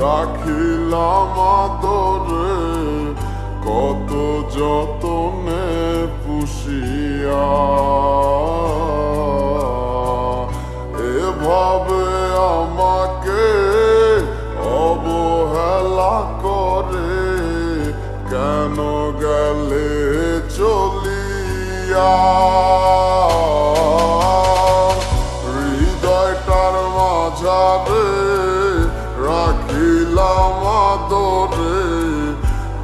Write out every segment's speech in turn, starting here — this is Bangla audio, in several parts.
রাখিলাম আদরে কত যতনে পুষিয়া। এভাবে আমাকে অবহেলা করে কেন গেলে চলিয়া। হৃদয়টার মাঝারে রাখিলাম আদরে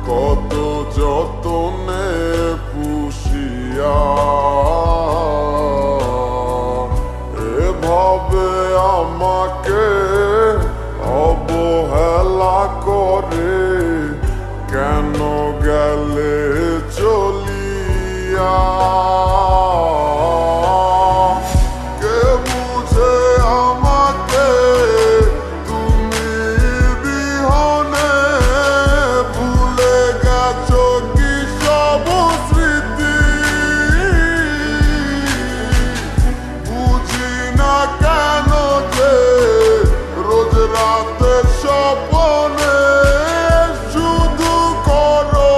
কত যতনে পুষিয়া। এভাবে আমাকে অবহেলা করে কেন গেলে চলিয়া। কে বুঝে আমাকে তুমি বিহনে ভুলে গেছো কি সব স্মৃতি। বুঝি না কেন যে রোজ রাতে স্বপ্নে শুধু করো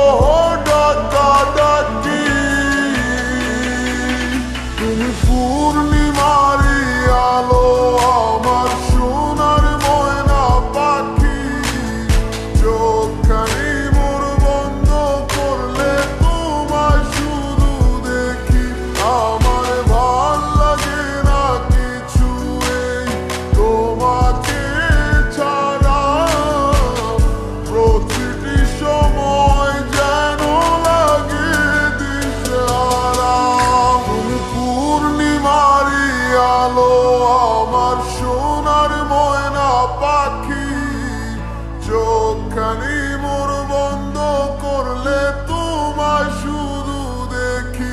ডাকাডাকি। তুমি পূর্ণিমারি আলো আমার সোনার ময়না পাখি। চোখখানি মোর বন্ধ করলে তোমায় শুধু দেখি। আমার ভাল লাগে না কিছু এই তোমাকে ছাড়া। প্রতিটি সময় যেন লাগে দিশেহারা। তুমি পূর্ণিমারি আলো আমার সোনার ময়না পাখি। চোখখানি মোর বন্ধ করলে তোমায় শুধু দেখি।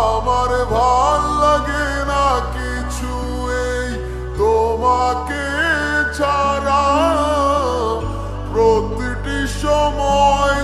আমার ভাল লাগে না কিছু এই তোমাকে ছাড়া। প্রতিটি সময়